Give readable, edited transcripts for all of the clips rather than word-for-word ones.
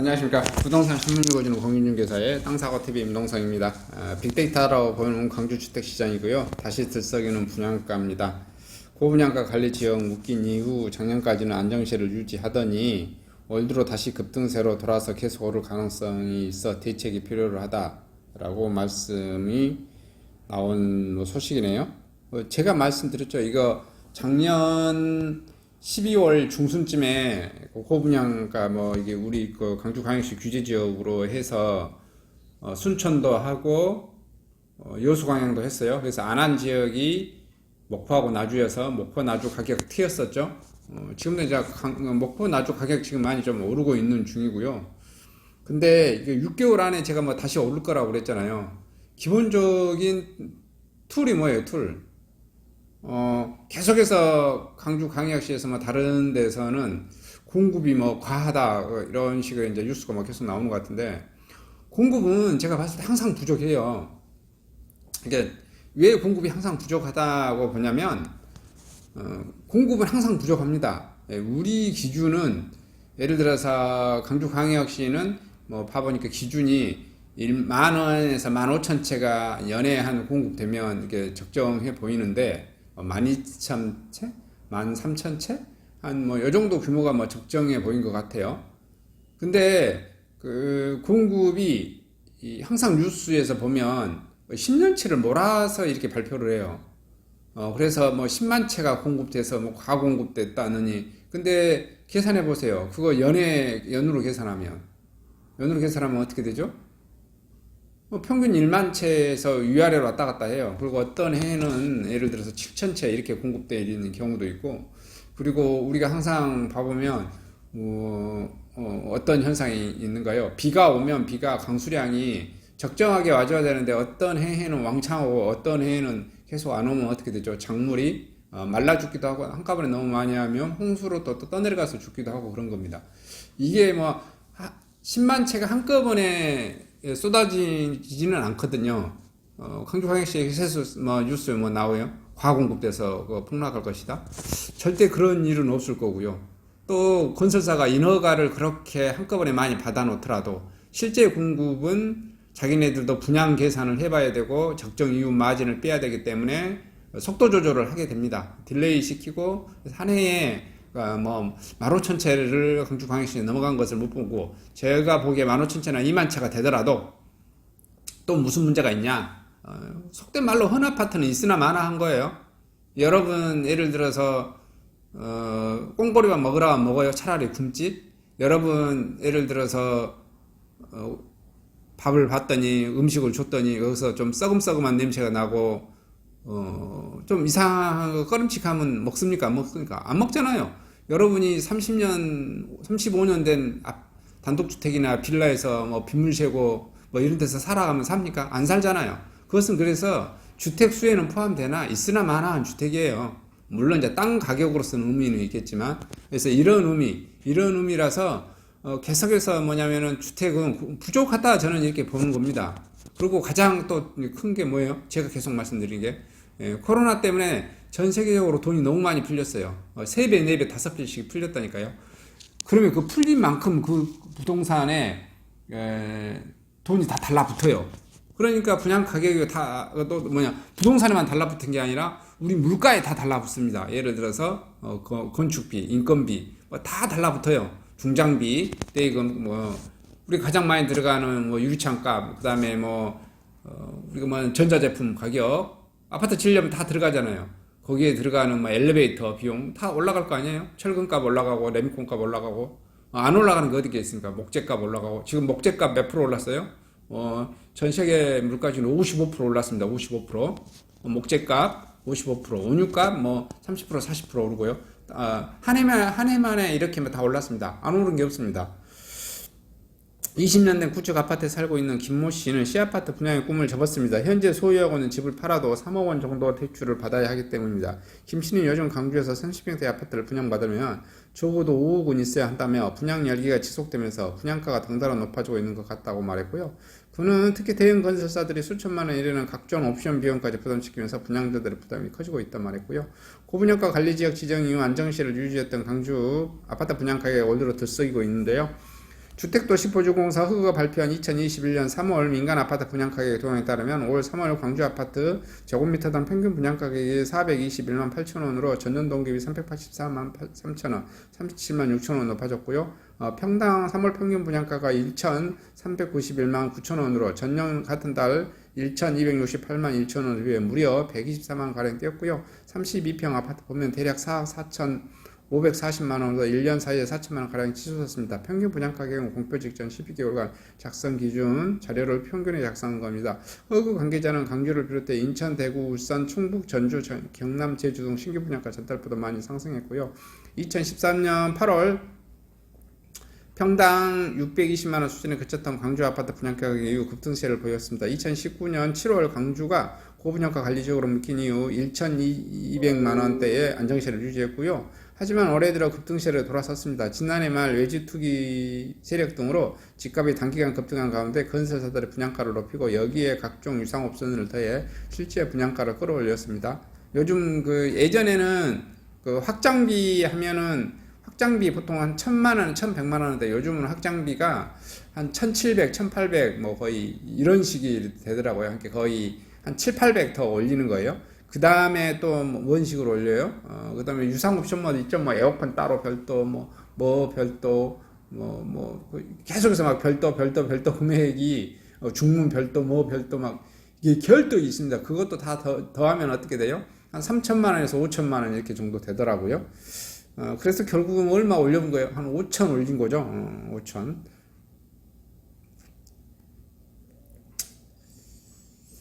안녕하십니까. 부동산 신문 읽어주는 공인중개사의 땅사고TV 임동성입니다. 빅데이터로 보는 광주주택시장이고요. 다시 들썩이는 분양가입니다. 고분양가 관리지역 묶인 이후 작년까지는 안정세를 유지하더니 올 들어 다시 급등세로 돌아서 계속 오를 가능성이 있어 대책이 필요하다라고 말씀이 나온 소식이네요. 제가 말씀드렸죠. 이거 작년 12월 중순쯤에 고분양가 이게 우리 강주광역시 규제지역으로 해서 순천도 하고 여수광양도 했어요. 그래서 안한 지역이 목포하고 나주여서 목포 나주 가격 튀었었죠. 지금도 이제 목포 나주 가격 지금 많이 좀 오르고 있는 중이고요. 근데 이게 6개월 안에 제가 다시 오를 거라고 그랬잖아요. 기본적인 툴이 뭐예요? 툴. 계속해서 강주광역시에서 다른 데서는 공급이 과하다 이런 식의 이제 뉴스가 계속 나오는 것 같은데, 공급은 제가 봤을 때 항상 부족해요. 그러니까 왜 공급이 항상 부족하다고 보냐면 공급은 항상 부족합니다. 우리 기준은 예를 들어서 강주광역시는 봐보니까 기준이 10,000원에서 15,000채가 연에 한 공급되면 이렇게 적정해 보이는데 12,000채? 13,000채? 한 요 정도 규모가 적정해 보인 것 같아요. 근데 그 공급이 항상 뉴스에서 보면 10년치를 몰아서 이렇게 발표를 해요. 그래서 10만 채가 공급돼서 과공급됐다느니, 근데 계산해 보세요. 그거 연으로 계산하면 어떻게 되죠? 평균 1만 채에서 위아래로 왔다 갔다 해요. 그리고 어떤 해는 예를 들어서 7,000채 이렇게 공급되어 있는 경우도 있고, 그리고 우리가 항상 봐보면 어떤 현상이 있는가요? 비가 오면 강수량이 적정하게 와줘야 되는데 어떤 해에는 왕창 오고 어떤 해에는 계속 안 오면 어떻게 되죠? 작물이 말라 죽기도 하고, 한꺼번에 너무 많이 하면 홍수로 또 떠내려가서 죽기도 하고 그런 겁니다. 이게 10만 채가 한꺼번에 쏟아지지는 않거든요. 강주광역시에 세수 뉴스 나와요. 과공급돼서 폭락할 것이다. 절대 그런 일은 없을 거고요. 또 건설사가 인허가를 그렇게 한꺼번에 많이 받아 놓더라도 실제 공급은 자기네들도 분양 계산을 해봐야 되고 적정 이후 마진을 빼야 되기 때문에 속도 조절을 하게 됩니다. 딜레이 시키고 한 해에 15,000채를 강주광역시에 넘어간 것을 못 보고, 제가 보기에 15,000채나 2만 채가 되더라도 또 무슨 문제가 있냐? 속된 말로 헌아파트는 있으나 마나 한 거예요. 여러분 예를 들어서 꽁보리밥 먹으라 먹어요? 차라리 굶지? 여러분 예를 들어서 밥을 받더니 음식을 줬더니 여기서 좀 썩음썩음한 냄새가 나고 좀 이상한 거 꺼림칙하면 먹습니까? 안 먹습니까? 안 먹잖아요. 여러분이 30년, 35년 된 단독주택이나 빌라에서 빗물 새고 이런 데서 살아가면 삽니까? 안 살잖아요. 그것은 그래서 주택 수에는 포함되나 있으나 마나한 주택이에요. 물론 이제 땅 가격으로서는 의미는 있겠지만, 그래서 이런 의미라서 계속해서 뭐냐면은 주택은 부족하다, 저는 이렇게 보는 겁니다. 그리고 가장 또 큰 게 뭐예요? 제가 계속 말씀드린 게 코로나 때문에 전 세계적으로 돈이 너무 많이 풀렸어요. 3배, 4배, 5배씩 풀렸다니까요. 그러면 그 풀린 만큼 그 부동산에 돈이 다 달라붙어요. 그러니까 분양 가격이 부동산에만 달라붙은 게 아니라 우리 물가에 다 달라붙습니다. 예를 들어서 건축비, 인건비 다 달라붙어요. 중장비, 대금, 우리 가장 많이 들어가는 유리창값, 그다음에 우리가 전자제품 가격, 아파트 지으려면 다 들어가잖아요. 거기에 들어가는 엘리베이터 비용 다 올라갈 거 아니에요? 철근값 올라가고 레미콘값 올라가고, 안 올라가는 게 어디 있습니까? 목재값 올라가고. 지금 목재값 몇 프로 올랐어요? 전 세계 물가 중에 55% 올랐습니다. 55%. 목재값 55%, 원유값 30%, 40% 오르고요. 한 해만에 이렇게 다 올랐습니다. 안 오른 게 없습니다. 20년 된 구축 아파트에 살고 있는 김모 씨는 C아파트 분양의 꿈을 접었습니다. 현재 소유하고 있는 집을 팔아도 3억 원 정도 대출을 받아야 하기 때문입니다. 김 씨는 요즘 강주에서 30평대 아파트를 분양받으면 적어도 5억 원 있어야 한다며 분양 열기가 지속되면서 분양가가 덩달아 높아지고 있는 것 같다고 말했고요. 그는 특히 대형 건설사들이 수천만 원 이르는 각종 옵션 비용까지 부담시키면서 분양자들의 부담이 커지고 있다고 말했고요. 고분양가 관리지역 지정 이후 안정시를 유지했던 강주 아파트 분양 가격이 올 들어 들썩이고 있는데요. 주택도시보증공사 허그가 발표한 2021년 3월 민간 아파트 분양가격 동향에 따르면 올 3월 광주 아파트 제곱미터당 평균 분양가격이 421만 8천원으로 전년 동기 대비 384만 3천원, 37만 6천원 높아졌고요. 평당 3월 평균 분양가가 1,391만 9천원으로 전년 같은 달 1,268만 1천원을 위해 무려 124만 가량 뛰었고요. 32평 아파트 보면 대략 4억 4,540만원으로 1년 사이에 4천만원 가량 치솟았습니다. 평균 분양가격은 공표 직전 12개월간 작성 기준 자료를 평균에 작성한 겁니다. 허그 관계자는 강주를 비롯해 인천, 대구, 울산, 충북, 전주, 경남, 제주 등 신규 분양가 전달보다 많이 상승했고요. 2013년 8월 평당 620만원 수준에 그쳤던 광주 아파트 분양가격 이후 급등세를 보였습니다. 2019년 7월 광주가 고분양가 관리적으로 묶인 이후 1,200만원대의 안정세를 유지했고요. 하지만 올해 들어 급등세를 돌아섰습니다. 지난해 말 외지 투기 세력 등으로 집값이 단기간 급등한 가운데 건설사들의 분양가를 높이고 여기에 각종 유상옵션을 더해 실제 분양가를 끌어올렸습니다. 요즘 예전에는 확장비 하면은 확장비 보통 한 1,000만원, 1,100만원인데 요즘은 확장비가 한 1,700, 1,800 뭐 거의 이런 식이 되더라고요. 그러니까 거의 한 7, 800 더 올리는 거예요. 그 다음에 또 뭔 식으로 올려요? 그 다음에 유상옵션마다 있죠. 뭐 에어컨 따로 별도, 별도, 계속해서 막 별도 금액이 중문 별도, 별도 막 이게 별도 있습니다. 그것도 다 더하면 어떻게 돼요? 한 3천만원에서 5천만원 이렇게 정도 되더라고요. 그래서 결국은 얼마 올려본 거예요? 한 5천 올린 거죠. 5천.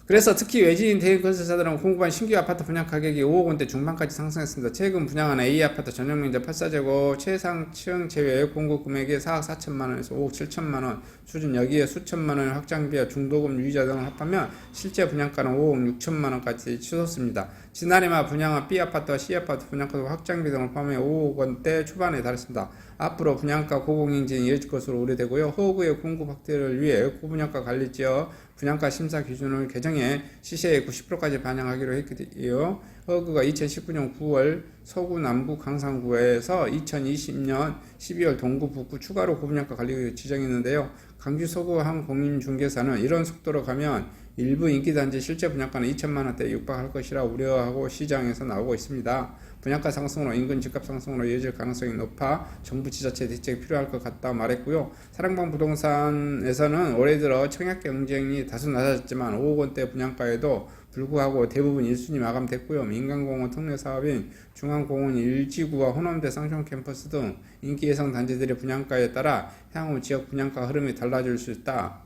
그래서 특히 외지인 대건설사들은 공급한 신규 아파트 분양 가격이 5억 원대 중반까지 상승했습니다. 최근 분양한 A아파트 전용면적 8사제곱 최상층 제외 공급 금액이 4억 4천만 원에서 5억 7천만 원 수준, 여기에 수천만 원의 확장비와 중도금 유의자 등을 합하면 실제 분양가는 5억 6천만 원까지 치솟습니다. 지난해 말 분양한 B아파트와 C아파트 분양가도 확장비 등을 포함해 5억 원대 초반에 달했습니다. 앞으로 분양가 고공행진이 이어질 것으로 우려되고요. 허그의 공급 확대를 위해 고분양가 관리지역 분양가 심사 기준을 개정해 시세의 90%까지 반영하기로 했고요. 허그가 2019년 9월 서구, 남구, 강상구에서 2020년 12월 동구, 북구 추가로 고분양가 관리를 지정했는데요. 강주 서구 한 공인중개사는 이런 속도로 가면 일부 인기단지 실제 분양가는 2천만원대에 육박할 것이라 우려하고 시장에서 나오고 있습니다. 분양가 상승으로 인근 집값 상승으로 이어질 가능성이 높아 정부 지자체 대책이 필요할 것 같다 말했고요. 사랑방 부동산에서는 올해 들어 청약 경쟁이 다소 낮아졌지만 5억 원대 분양가에도 불구하고 대부분 1순위 마감됐고요. 민간공원 특례사업인 중앙공원 1지구와 호남대 쌍용 캠퍼스 등 인기 예상 단지들의 분양가에 따라 향후 지역 분양가 흐름이 달라질 수 있다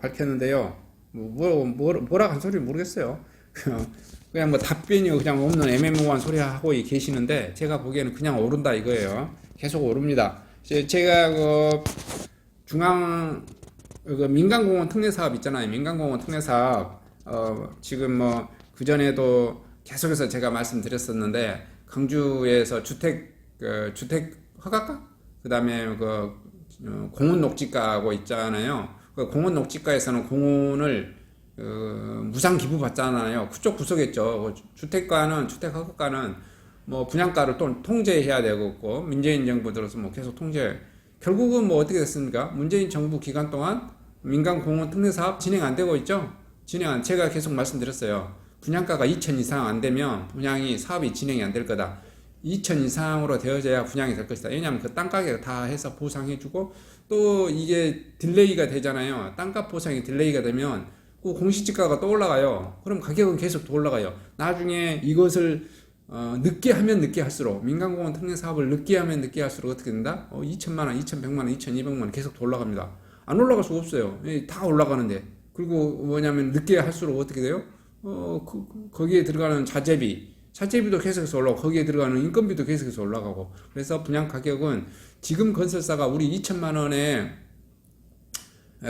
밝혔는데요. 뭐라 한 소리 모르겠어요. 그냥 답변이 그냥 없는 애매모호한 소리 하고 계시는데 제가 보기에는 그냥 오른다 이거예요. 계속 오릅니다. 제가 민간공원 특례사업 있잖아요. 민간공원 특례사업 지금 그전에도 계속해서 제가 말씀드렸었는데 강주에서 주택 허가가 그 다음에 공원 녹지가하고 있잖아요. 공원 녹지가에서는 공원을 무상 기부 받잖아요. 그쪽 구석했죠. 주택가는 주택 허가가는 분양가를 또 통제해야 되고 문재인 정부 들어서 계속 통제. 결국은 어떻게 됐습니까? 문재인 정부 기간 동안 민간 공원 특례 사업 진행 안 되고 있죠. 제가 계속 말씀드렸어요. 분양가가 2천 이상 안 되면 사업이 진행이 안 될 거다. 2천 이상으로 되어져야 분양이 될 것이다. 왜냐하면 그 땅가격 다 해서 보상해주고 또 이게 딜레이가 되잖아요. 땅값 보상이 딜레이가 되면 공시지가가 또 올라가요. 그럼 가격은 계속 더 올라가요. 나중에 이것을 늦게 하면 늦게 할수록 민간공원 특례 사업을 늦게 하면 늦게 할수록 어떻게 된다? 2천만원, 2,100만원, 2,200만원 계속 더 올라갑니다. 안 올라갈 수가 없어요. 다 올라가는데. 그리고 늦게 할수록 어떻게 돼요? 거기에 들어가는 자재비도 계속해서 올라가고 거기에 들어가는 인건비도 계속해서 올라가고 그래서 분양 가격은 지금 건설사가 우리 2천만원에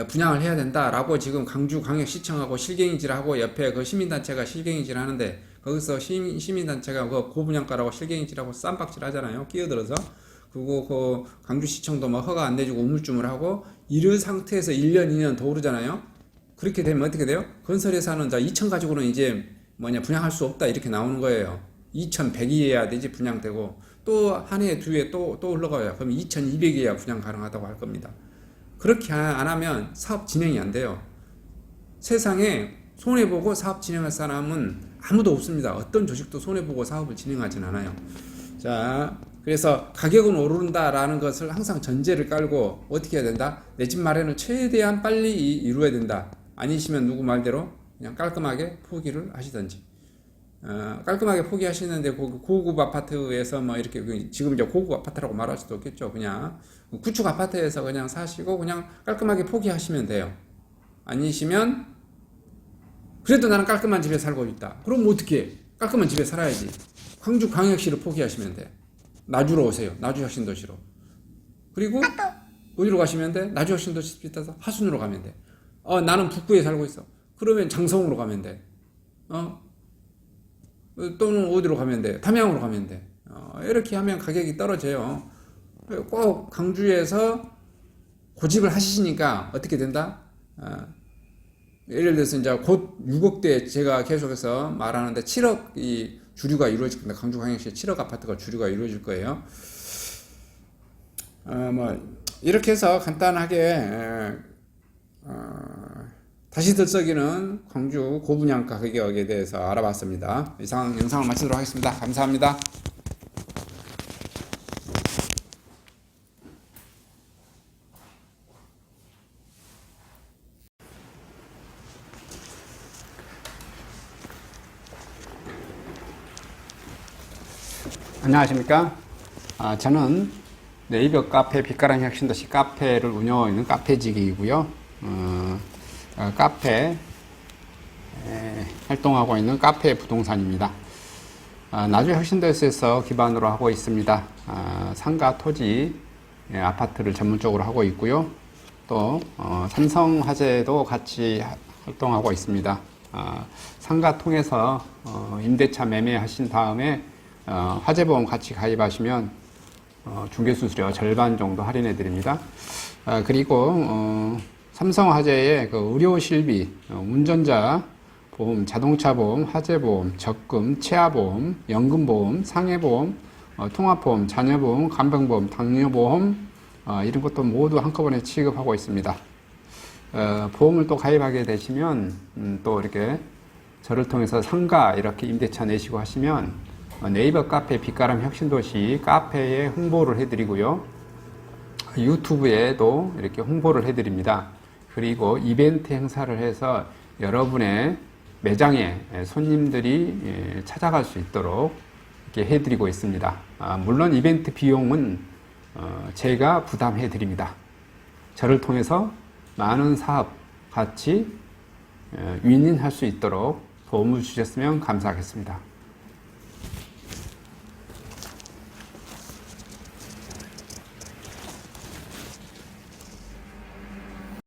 분양을 해야 된다라고 지금 강주광역시청하고 실갱이질하고 옆에 시민단체가 실갱이질 하는데 거기서 시민단체가 고분양가라고 실갱이질하고 쌈박질 하잖아요. 끼어들어서. 그리고 강주시청도 허가 안 내주고 우물쭈물하고 이런 상태에서 1년, 2년 더 오르잖아요. 그렇게 되면 어떻게 돼요? 건설회사는 2천 가지고는 이제 분양할 수 없다 이렇게 나오는 거예요. 2,100이어야 되지 분양되고 또 한 해, 두 해 또 올라가요. 그럼 2,200이어야 분양 가능하다고 할 겁니다. 그렇게 안 하면 사업 진행이 안 돼요. 세상에 손해보고 사업 진행할 사람은 아무도 없습니다. 어떤 조직도 손해보고 사업을 진행하진 않아요. 자, 그래서 가격은 오른다라는 것을 항상 전제를 깔고 어떻게 해야 된다? 내 집 마련을 최대한 빨리 이루어야 된다. 아니시면 누구 말대로 그냥 깔끔하게 포기를 하시든지. 깔끔하게 포기하시는데 고급 아파트에서 뭐 이렇게 지금 이제 고급 아파트라고 말할 수도 없겠죠. 그냥 구축 아파트에서 그냥 사시고 그냥 깔끔하게 포기하시면 돼요. 아니시면 그래도 나는 깔끔한 집에 살고 있다. 그럼 어떻게 해? 깔끔한 집에 살아야지. 광주 광역시를 포기하시면 돼. 나주로 오세요. 나주 혁신도시로. 그리고 어디로 가시면 돼? 나주 혁신도시 비슷해서 하순으로 가면 돼. 나는 북구에 살고 있어. 그러면 장성으로 가면 돼. 또는 어디로 가면 돼? 담양으로 가면 돼. 이렇게 하면 가격이 떨어져요. 꼭 강주에서 고집을 하시니까 어떻게 된다? 예를 들어서 이제 곧 6억대 제가 계속해서 말하는데 7억 이 주류가 이루어질 겁니다. 강주광역시에 7억 아파트가 주류가 이루어질 거예요. 뭐 이렇게 해서 간단하게 다시 들썩이는 광주 고분양가 가격에 대해서 알아봤습니다. 이상 영상을 마치도록 하겠습니다. 감사합니다. 안녕하십니까. 저는 네이버 카페 빛가람 혁신도시 카페를 운영하고 있는 카페직이고요. 카페 활동하고 있는 카페 부동산입니다. 나주 혁신도시에서 기반으로 하고 있습니다. 상가 토지 아파트를 전문적으로 하고 있고요. 또 삼성화재도 같이 활동하고 있습니다. 상가 통해서 임대차 매매하신 다음에 화재보험 같이 가입하시면 중개수수료 절반 정도 할인해 드립니다. 그리고 삼성화재의 그 의료실비, 운전자 보험, 자동차 보험, 화재보험, 적금, 치아보험, 연금보험, 상해보험, 통합보험, 자녀보험, 간병보험, 당뇨보험 이런 것도 모두 한꺼번에 취급하고 있습니다. 보험을 또 가입하게 되시면 또 이렇게 저를 통해서 상가 이렇게 임대차 내시고 하시면 네이버 카페 빛가람 혁신도시 카페에 홍보를 해드리고요. 유튜브에도 이렇게 홍보를 해드립니다. 그리고 이벤트 행사를 해서 여러분의 매장에 손님들이 찾아갈 수 있도록 이렇게 해드리고 있습니다. 물론 이벤트 비용은 제가 부담해 드립니다. 저를 통해서 많은 사업 같이 윈윈할 수 있도록 도움을 주셨으면 감사하겠습니다.